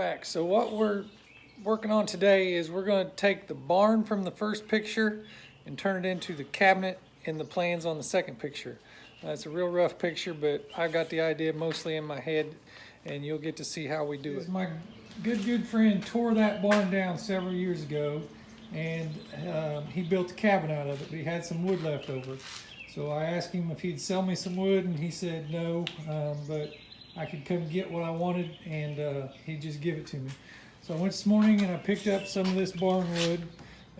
back. So what we're working on today is we're going to take the barn from the first picture and turn it into the cabinet in the plans on the second picture. It's a real rough picture, but I've got the idea mostly in my head, and you'll get to see how we do it. My good friend tore that barn down several years ago, and he built a cabin out of it, but he had some wood left over. So I asked him if he'd sell me some wood, and he said no, but I could come get what I wanted, and he'd just give it to me. So I went this morning and I picked up some of this barn wood,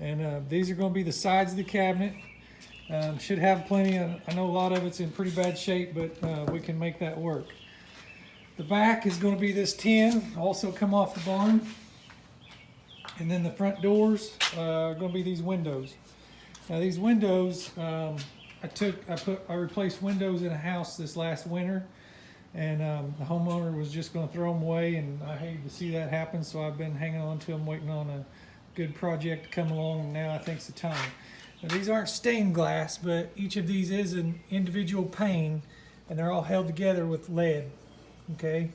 and these are going to be the sides of the cabinet. Should have plenty. I know a lot of it's in pretty bad shape, but we can make that work. The back is going to be this tin, also come off the barn. And then the front doors are going to be these windows. Now these windows, I replaced windows in a house this last winter, and the homeowner was just going to throw them away, and I hated to see that happen, so I've been hanging on to them, waiting on a good project to come along, and now I think it's the time. Now, these aren't stained glass, but each of these is an individual pane, and they're all held together with lead. Okay,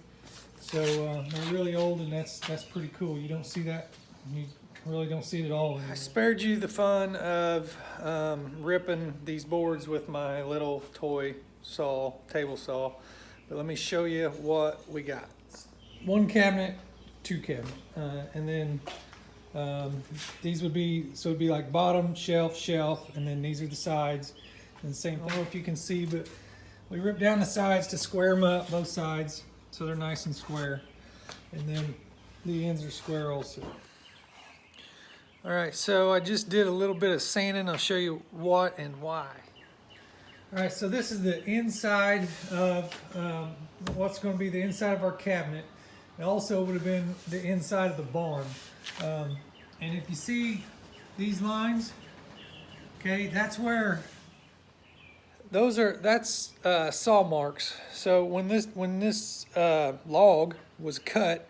so they're really old, and that's pretty cool. You don't see that. You really don't see it at all anymore. I spared you the fun of ripping these boards with my little toy saw, table saw, but let me show you what we got. One cabinet, two cabinet, and then these would be, so it'd be like bottom, shelf, shelf, and then these are the sides. And the same, I don't know if you can see, but we ripped down the sides to square them up, both sides, so they're nice and square. And then the ends are square also. All right, so I just did a little bit of sanding. I'll show you what and why. All right, so this is the inside of what's going to be the inside of our cabinet. It also would have been the inside of the barn. And if you see these lines, okay, that's where that's saw marks. So when this log was cut,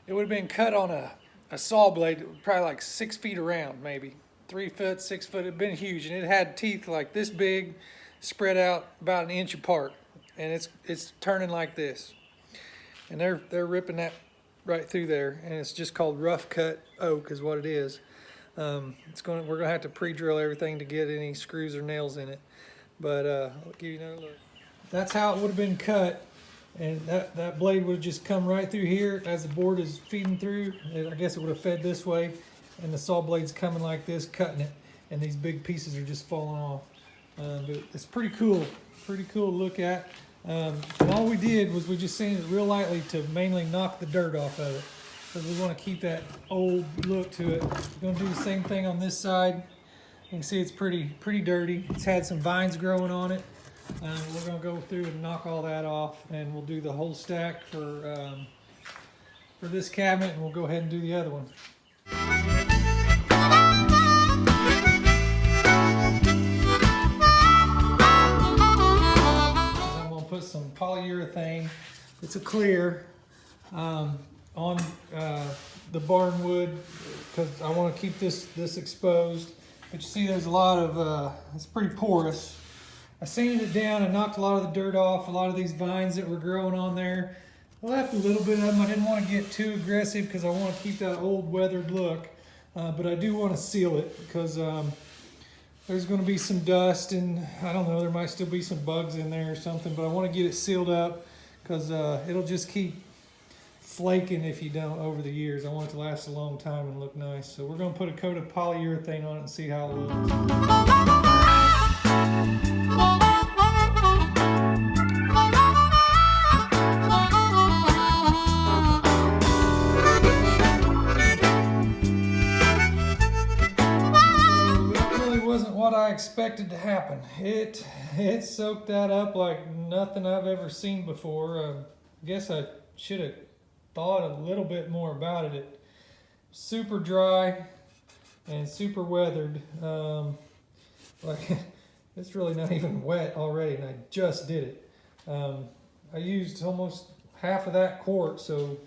it would have been cut on a saw blade, probably like 6 feet around, maybe 3 foot, 6 foot. It'd been huge, and it had teeth like this big, spread out about an inch apart, and it's turning like this, and they're ripping that right through there, and it's just called rough cut oak is what it is. We're gonna have to pre-drill everything to get any screws or nails in it, but I'll give you another look. That's how it would have been cut, and that blade would have just come right through here as the board is feeding through. I guess it would have fed this way, and the saw blade's coming like this, cutting it, and these big pieces are just falling off. But it's pretty cool to look at. And all we did was we just sanded it real lightly to mainly knock the dirt off of it, because we want to keep that old look to it. We're going to do the same thing on this side. You can see it's pretty dirty. It's had some vines growing on it. We're going to go through and knock all that off, and we'll do the whole stack for this cabinet, and we'll go ahead and do the other one. Put some polyurethane, it's a clear, on the barn wood, because I want to keep this exposed. But you see there's a lot of, it's pretty porous. I sanded it down and knocked a lot of the dirt off, a lot of these vines that were growing on there. I left a little bit of them. I didn't want to get too aggressive because I want to keep that old weathered look, but I do want to seal it because there's going to be some dust, and I don't know, there might still be some bugs in there or something, but I want to get it sealed up because it'll just keep flaking if you don't over the years. I want it to last a long time and look nice. So we're going to put a coat of polyurethane on it and see how it looks. What I expected to happen. It soaked that up like nothing I've ever seen before. I guess I should have thought a little bit more about it. It's super dry and super weathered. Like it's really not even wet already, and I just did it. I used almost half of that quart, so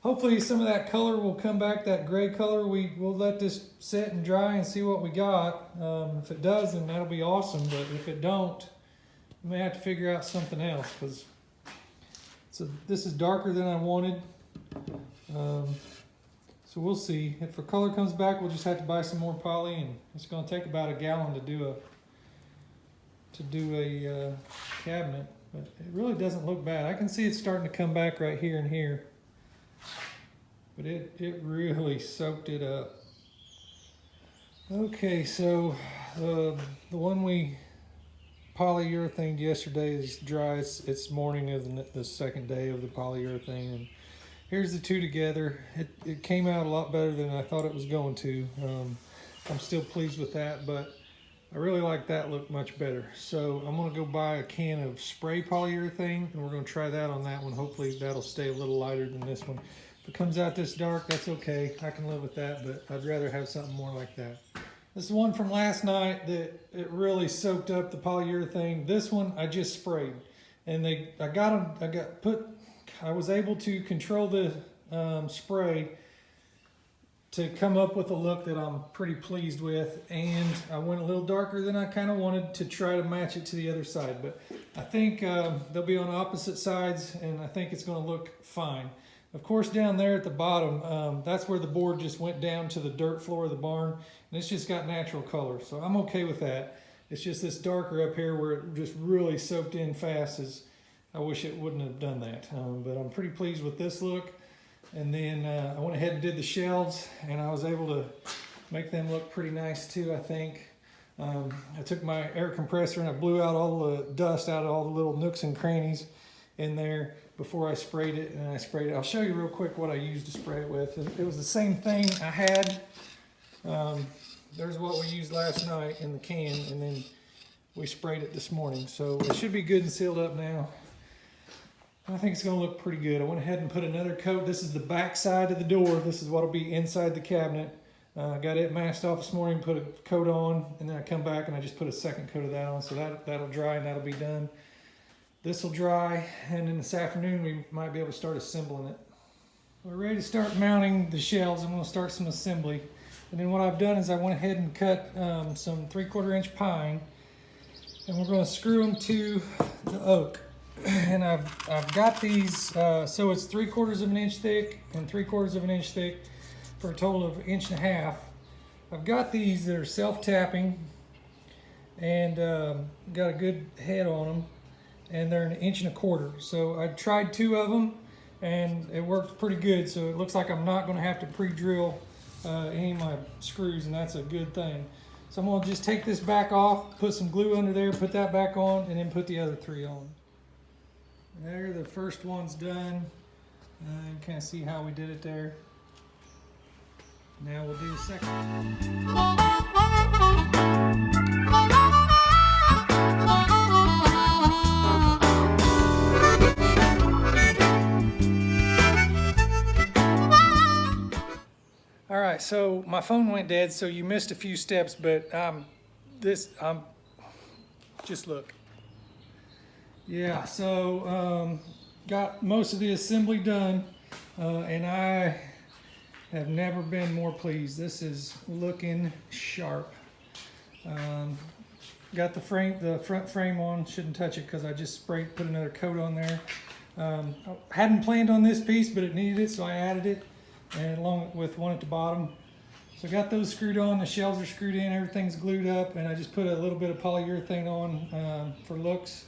hopefully some of that color will come back, that gray color. We'll let this set and dry and see what we got. If it does, then that'll be awesome. But if it don't, we may have to figure out something else, because this is darker than I wanted. So we'll see. If the color comes back, we'll just have to buy some more poly, and it's going to take about a gallon to do a cabinet. But it really doesn't look bad. I can see it starting to come back right here and here. But it really soaked it up. Okay, so the one we polyurethaned yesterday is dry. It's morning of the second day of the polyurethane, and here's the two together. It came out a lot better than I thought it was going to. I'm still pleased with that, but I really like that look much better. So I'm gonna go buy a can of spray polyurethane, and we're gonna try that on that one. Hopefully that'll stay a little lighter than this one. If it comes out this dark, that's okay. I can live with that, but I'd rather have something more like that. This is one from last night that it really soaked up the polyurethane. This one I just sprayed, and I was able to control the spray to come up with a look that I'm pretty pleased with, and I went a little darker than I kind of wanted to try to match it to the other side, but I think they'll be on opposite sides, and I think it's going to look fine. Of course, down there at the bottom, that's where the board just went down to the dirt floor of the barn, and it's just got natural color, so I'm okay with that. It's just this darker up here where it just really soaked in fast. I wish it wouldn't have done that, but I'm pretty pleased with this look. And then I went ahead and did the shelves, and I was able to make them look pretty nice too, I think. I took my air compressor and I blew out all the dust out of all the little nooks and crannies in there before I sprayed it, and I sprayed it. I'll show you real quick what I used to spray it with. It was the same thing I had. There's what we used last night in the can, and then we sprayed it this morning. So it should be good and sealed up now. I think it's going to look pretty good. I went ahead and put another coat. This is the back side of the door. This is what will be inside the cabinet. I got it masked off this morning, put a coat on, and then I come back and I just put a second coat of that on. So that'll dry and that'll be done. This will dry, and then this afternoon we might be able to start assembling it. We're ready to start mounting the shelves. I'm going to start some assembly. And then what I've done is I went ahead and cut some 3/4 inch pine, and we're going to screw them to the oak. And I've got these, so it's 3/4 inch thick and 3/4 inch thick for a total of 1.5 inches. I've got these that are self-tapping and got a good head on them, and they're 1.25 inches. So I tried 2 of them and it worked pretty good. So it looks like I'm not going to have to pre-drill any of my screws, and that's a good thing. So I'm going to just take this back off, put some glue under there, put that back on, and then put the other 3 on. There, the first one's done. You can kind of see how we did it there. Now we'll do the second one. All right, so my phone went dead, so you missed a few steps, but just look. Yeah, so got most of the assembly done, and I have never been more pleased. This is looking sharp. Got the front frame on. Shouldn't touch it because I just put another coat on there. I hadn't planned on this piece, but it needed it, so I added it, and along with one at the bottom. So I got those screwed on. The shelves are screwed in. Everything's glued up, and I just put a little bit of polyurethane on for looks.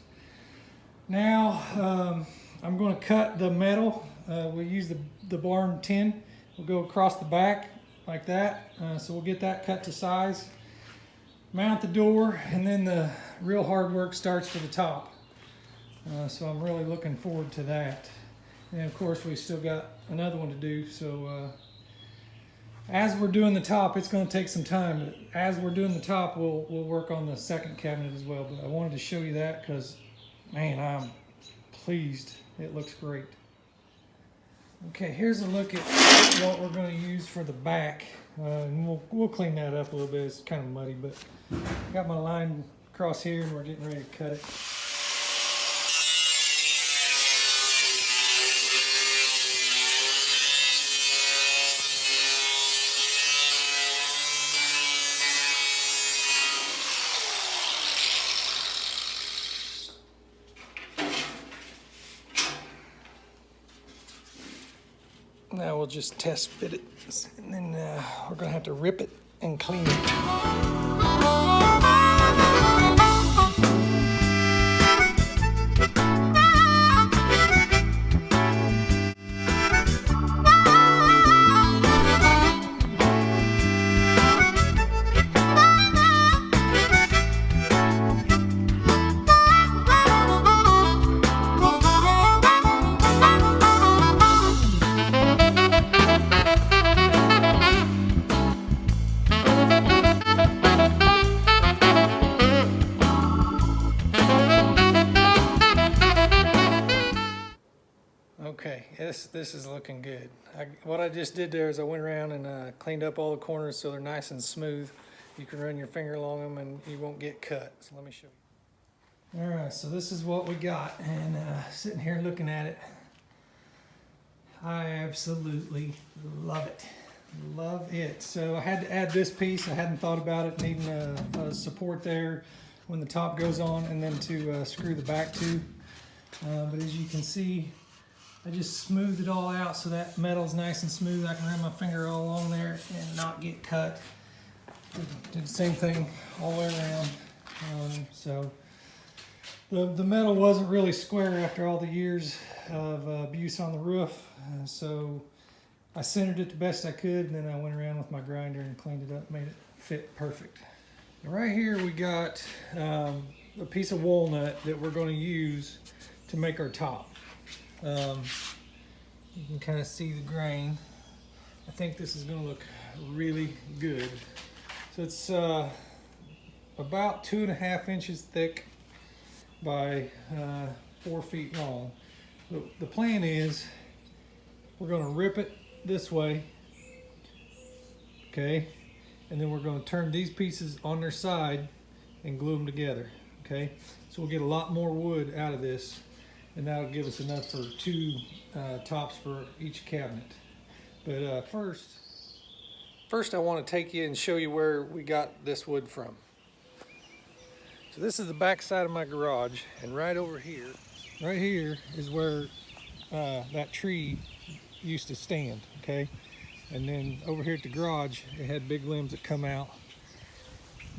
Now I'm going to cut the metal. We use the barn tin. We'll go across the back like that. So we'll get that cut to size. Mount the door, and then the real hard work starts for the top. So I'm really looking forward to that. And of course we still got another one to do. So as we're doing the top, it's going to take some time. But as we're doing the top, we'll work on the second cabinet as well. But I wanted to show you that because, man, I'm pleased. It looks great. Okay, here's a look at what we're going to use for the back. And we'll clean that up a little bit. It's kind of muddy, but I got my line across here and we're getting ready to cut it. Now we'll just test fit it, and then we're gonna have to rip it and clean it. Okay, this is looking good. What I just did there is I went around and cleaned up all the corners so they're nice and smooth. You can run your finger along them and you won't get cut. So let me show you. All right, so this is what we got, and sitting here looking at it, I absolutely love it. Love it. So I had to add this piece. I hadn't thought about it needing a support there when the top goes on, and then to screw the back to. But as you can see, I just smoothed it all out so that metal's nice and smooth. I can run my finger all along there and not get cut. Did the same thing all the way around. So the metal wasn't really square after all the years of abuse on the roof. So I centered it the best I could, and then I went around with my grinder and cleaned it up, made it fit perfect. Now right here we got a piece of walnut that we're going to use to make our top. You can kind of see the grain. I think this is going to look really good. So it's about 2.5 inches thick by 4 feet long. The plan is we're going to rip it this way, okay, and then we're going to turn these pieces on their side and glue them together, okay. So we'll get a lot more wood out of this, and that'll give us enough for 2 tops for each cabinet. But first I want to take you and show you where we got this wood from. So this is the back side of my garage, and right here is where that tree used to stand, okay. And then over here at the garage, it had big limbs that come out,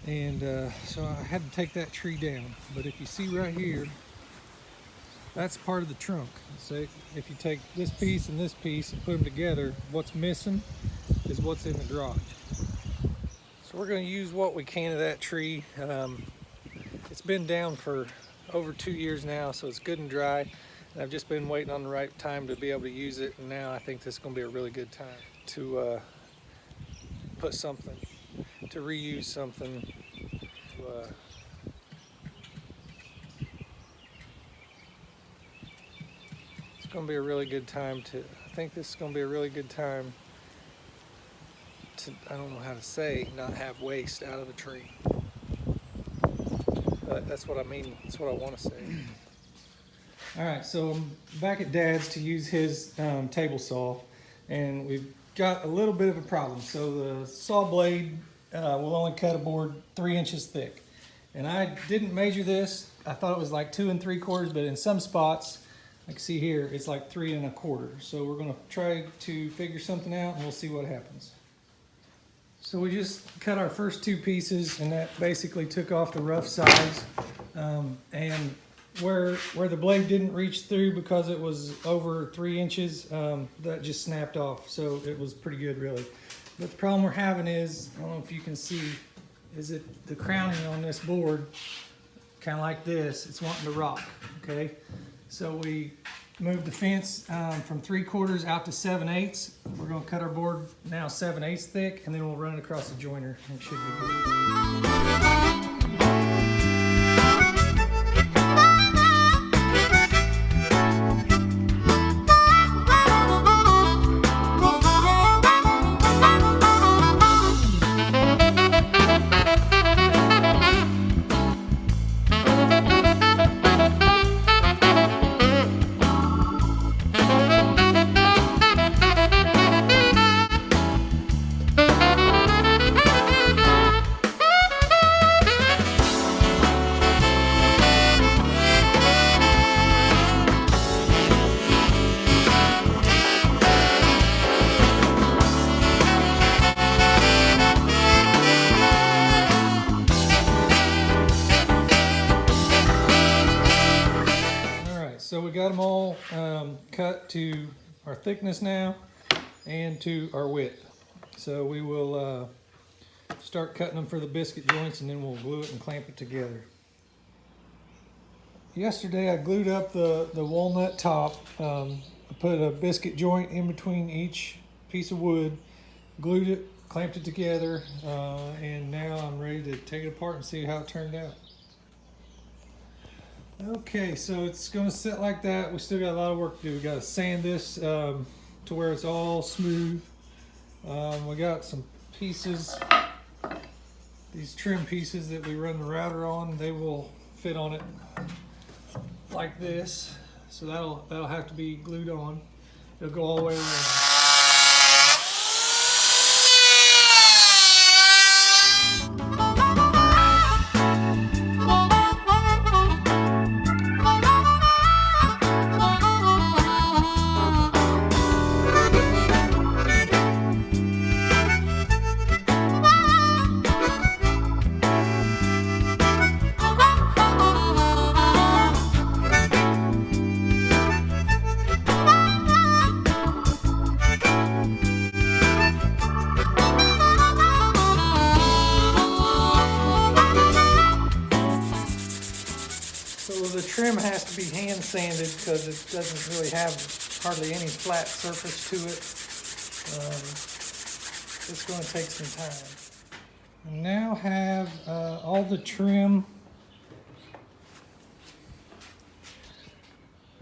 and so I had to take that tree down. But if you see right here, that's part of the trunk. So if you take this piece and put them together, what's missing is what's in the garage. So we're going to use what we can of that tree. It's been down for over 2 years now, so it's good and dry. And I've just been waiting on the right time to be able to use it, and now I think this is going to be a really good time to put something, to reuse something. It's going to be a really good time to, I think this is going to be a really good time to, I don't know how to say, not have waste out of a tree. But that's what I mean, that's what I want to say. All right, so I'm back at Dad's to use his table saw, and we've got a little bit of a problem. So the saw blade will only cut a board 3 inches thick. And I didn't measure this. I thought it was like 2 3/4, but in some spots, like see here, it's like 3 1/4. So we're gonna try to figure something out, and we'll see what happens. So we just cut our first 2 pieces, and that basically took off the rough sides. And where the blade didn't reach through because it was over 3 inches, that just snapped off. So it was pretty good, really. But the problem we're having is, I don't know if you can see, is that the crowning on this board, kind of like this, it's wanting to rock, okay? So we moved the fence from 3/4 out to 7/8. We're gonna cut our board now 7/8 thick, and then we'll run it across the joiner, and it should be good. final cut to our thickness now and to our width. So we will start cutting them for the biscuit joints, and then we'll glue it and clamp it together. Yesterday I glued up the walnut top. I put a biscuit joint in between each piece of wood, glued it, clamped it together, and now I'm ready to take it apart and see how it turned out. Okay, so it's going to sit like that. We still got a lot of work to do. We got to sand this to where it's all smooth. We got some pieces, these trim pieces that we run the router on. They will fit on it like this, so that'll have to be glued on. It'll go all the way around. So the trim has to be hand sanded because it doesn't really have hardly any flat surface to it. It's going to take some time. I now have all the trim.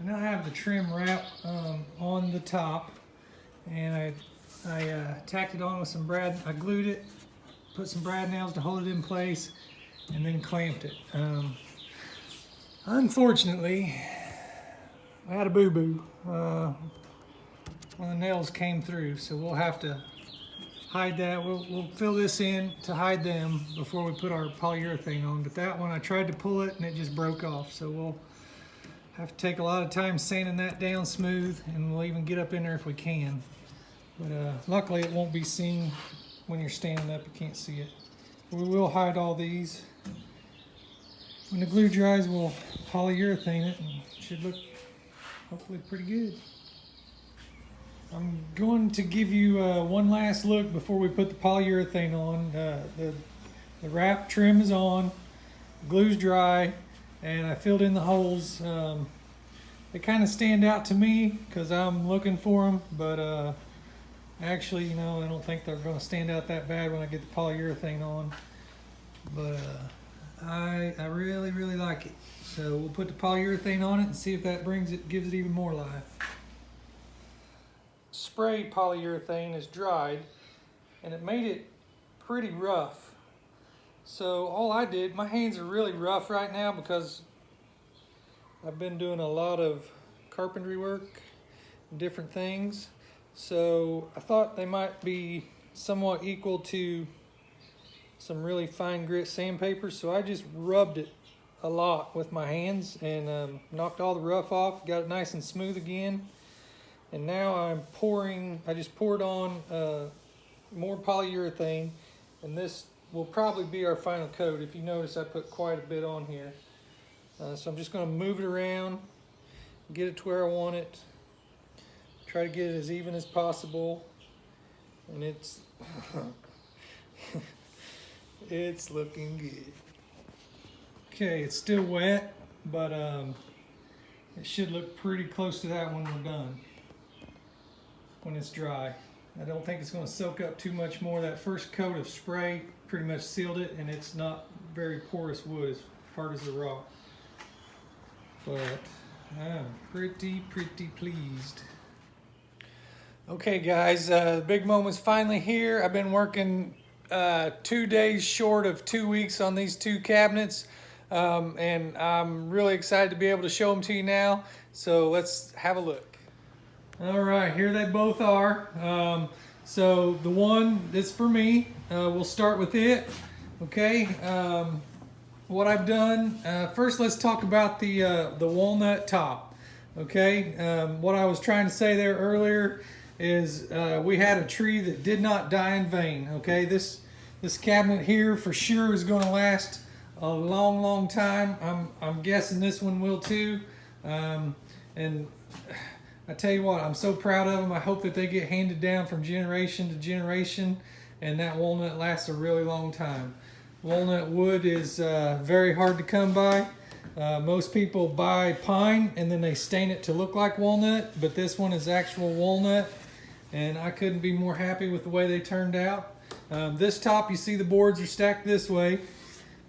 I now have the trim wrap on the top, and I tacked it on with some brad. I glued it, put some brad nails to hold it in place, and then clamped it. Unfortunately, I had a boo-boo. One of the nails came through, so we'll have to hide that. We'll fill this in to hide them before we put our polyurethane on. But that one, I tried to pull it and it just broke off. So we'll have to take a lot of time sanding that down smooth, and we'll even get up in there if we can. But luckily it won't be seen when you're standing up. You can't see it. We will hide all these. When the glue dries, we'll polyurethane it, and it should look hopefully pretty good. I'm going to give you one last look before we put the polyurethane on. The wrap trim is on, the glue's dry, and I filled in the holes. They kind of stand out to me because I'm looking for them, but actually, you know, I don't think they're going to stand out that bad when I get the polyurethane on. But I really like it. So we'll put the polyurethane on it and see if that gives it even more life. Spray polyurethane is dried, and it made it pretty rough. So all I did, my hands are really rough right now because I've been doing a lot of carpentry work and different things. So I thought they might be somewhat equal to some really fine grit sandpaper, so I just rubbed it a lot with my hands and knocked all the rough off, got it nice and smooth again. And now I just poured on more polyurethane, and this will probably be our final coat. If you notice, I put quite a bit on here. So I'm just going to move it around, get it to where I want it, try to get it as even as possible, and it's it's looking good. Okay, it's still wet, but it should look pretty close to that when we're done, when it's dry. I don't think it's going to soak up too much more. That first coat of spray pretty much sealed it, and it's not very porous wood, as hard as the rock. But I'm pretty pleased. Okay guys, the big moment's finally here. I've been working 2 days short of 2 weeks on these two cabinets, and I'm really excited to be able to show them to you now. So let's have a look. All right, here they both are. So the one that's for me, we'll start with it. Okay, what I've done, first let's talk about the walnut top. Okay, what I was trying to say there earlier is we had a tree that did not die in vain. Okay, this cabinet here for sure is going to last a long time. I'm guessing this one will too. And I tell you what, I'm so proud of them. I hope that they get handed down from generation to generation, and that walnut lasts a really long time. Walnut wood is very hard to come by. Most people buy pine and then they stain it to look like walnut, but this one is actual walnut, and I couldn't be more happy with the way they turned out. This top, you see the boards are stacked this way,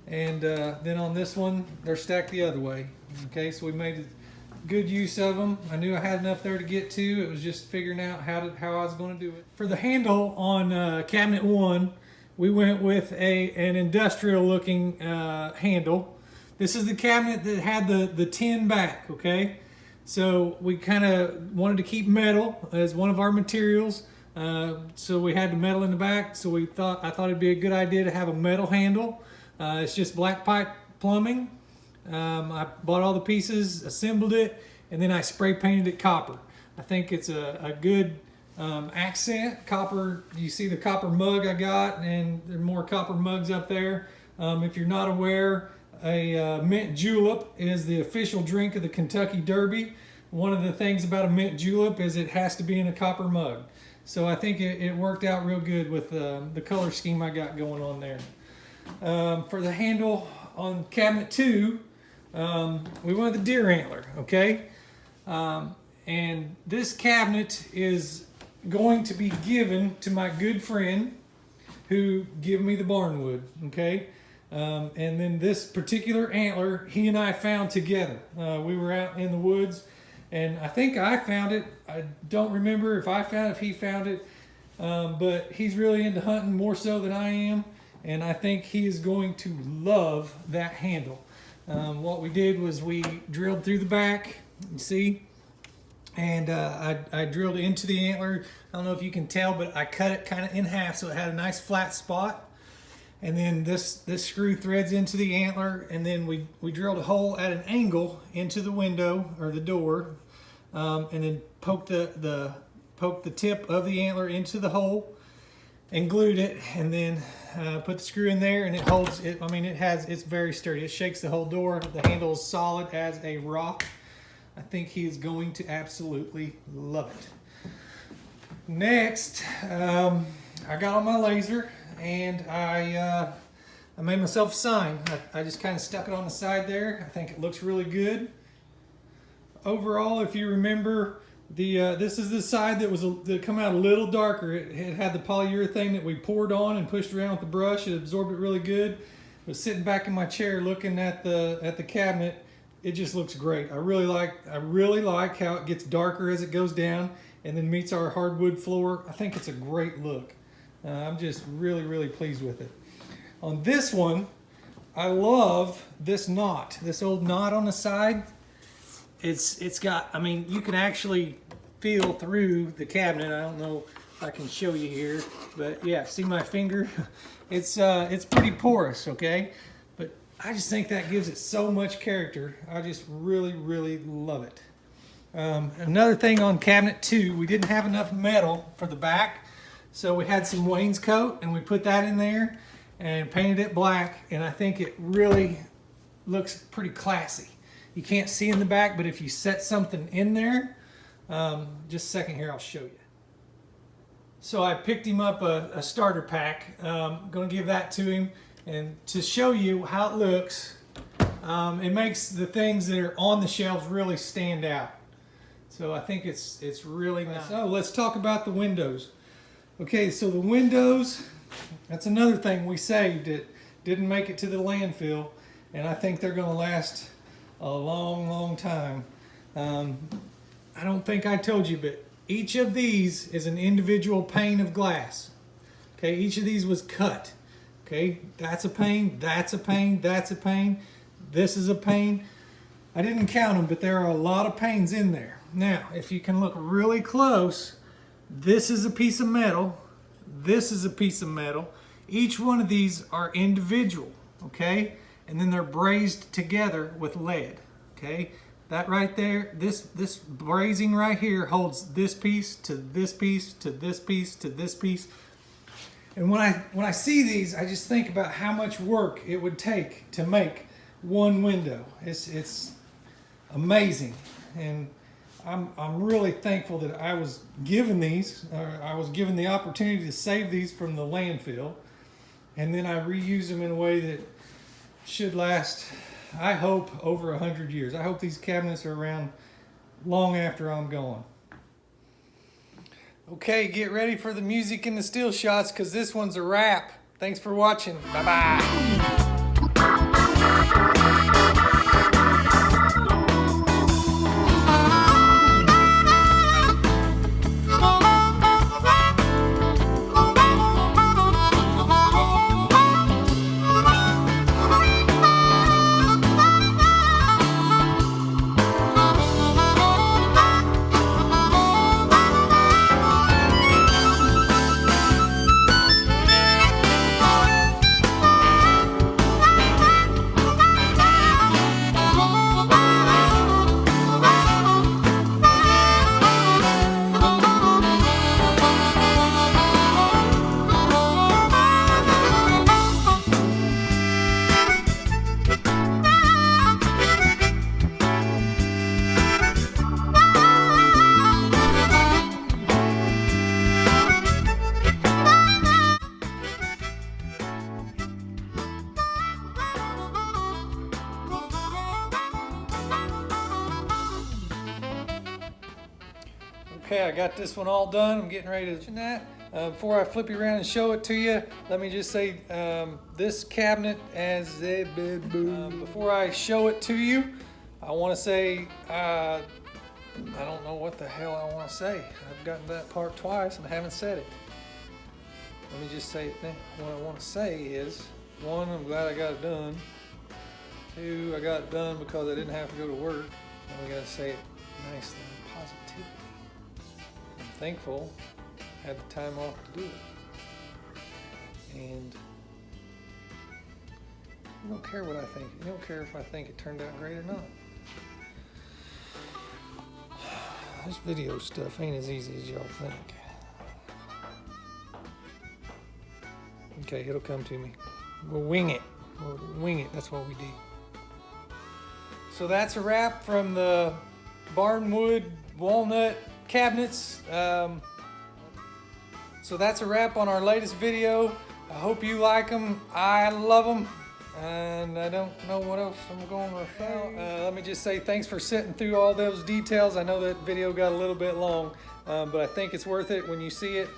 and then on this one, they're stacked the other way. Okay, so we made good use of them. I knew I had enough there to get to. It was just figuring out how I was going to do it. For the handle on cabinet 1, we went with an industrial looking handle. This is the cabinet that had the tin back, okay? So we kind of wanted to keep metal as one of our materials. So we had the metal in the back, so I thought it'd be a good idea to have a metal handle. It's just black pipe plumbing. I bought all the pieces, assembled it, and then I spray painted it copper. I think it's a good accent. Copper, you see the copper mug I got, and there are more copper mugs up there. If you're not aware, a mint julep is the official drink of the Kentucky Derby. One of the things about a mint julep is it has to be in a copper mug. So I think it worked out real good with the color scheme I got going on there. For the handle on cabinet 2, we went with the deer antler, okay? And this cabinet is going to be given to my good friend who gave me the barnwood, okay? And then this particular antler, he and I found together. We were out in the woods, and I think I found it. I don't remember if I found it, if he found it, but he's really into hunting more so than I am, and I think he is going to love that handle. What we did was we drilled through the back, you see, and I drilled into the antler. I don't know if you can tell, but I cut it kind of in half so it had a nice flat spot. And then this screw threads into the antler, and then we drilled a hole at an angle into the window or the door, and then poked the tip of the antler into the hole and glued it, and then put the screw in there, and it holds it. I mean, it's very sturdy. It shakes the whole door. The handle is solid as a rock. I think he is going to absolutely love it. Next, I got on my laser, and I made myself a sign. I just kind of stuck it on the side there. I think it looks really good. Overall, if you remember, this is the side that come out a little darker. It had the polyurethane that we poured on and pushed around with the brush. It absorbed it really good. But sitting back in my chair looking at the cabinet, it just looks great. I really like how it gets darker as it goes down and then meets our hardwood floor. I think it's a great look. I'm just really pleased with it. On this one, I love this knot, this old knot on the side. It's got, I mean, you can actually feel through the cabinet. I don't know if I can show you here, but yeah, see my finger? It's pretty porous, okay? But I just think that gives it so much character. I just really love it. Another thing on cabinet 2, we didn't have enough metal for the back, so we had some wainscot and we put that in there and painted it black, and I think it really looks pretty classy. You can't see in the back, but if you set something in there, just a second here, I'll show you. So I picked him up a starter pack. I'm going to give that to him, and to show you how it looks, it makes the things that are on the shelves really stand out. So I think it's really nice. So let's talk about the windows. Okay, so the windows, that's another thing we saved. It didn't make it to the landfill, and I think they're going to last a long time. I don't think I told you, but each of these is an individual pane of glass. Okay, each of these was cut. Okay, that's a pane, that's a pane, that's a pane, this is a pane. I didn't count them, but there are a lot of panes in there. Now, if you can look really close, this is a piece of metal, this is a piece of metal. Each one of these are individual, okay? And then they're brazed together with lead, okay? That right there, this brazing right here holds this piece to this piece to this piece to this piece. And when I see these, I just think about how much work it would take to make one window. It's amazing. And I'm really thankful that I was given these, I was given the opportunity to save these from the landfill, and then I reuse them in a way that should last, I hope, over 100 years. I hope these cabinets are around long after I'm gone. Okay, get ready for the music and the still shots, because this one's a wrap. Thanks for watching. Bye-bye. Okay, I got this one all done. I'm getting ready to do that. Before I flip you around and show it to you, let me just say this cabinet as a before I show it to you, I want to say I don't know what the hell I want to say. I've gotten that part twice and I haven't said it. Let me just say it now. What I want to say is, one, I'm glad I got it done. Two, I got it done because I didn't have to go to work. And we got to say it nicely and positively. I'm thankful I had the time off to do it. And you don't care what I think. You don't care if I think it turned out great or not. This video stuff ain't as easy as y'all think. Okay, it'll come to me. We'll wing it. We'll wing it. That's what we do. So that's a wrap from the barnwood walnut cabinets. So that's a wrap on our latest video. I hope you like them. I love them. And I don't know what else I'm going to say. Let me just say thanks for sitting through all those details. I know that video got a little bit long, but I think it's worth it when you see it.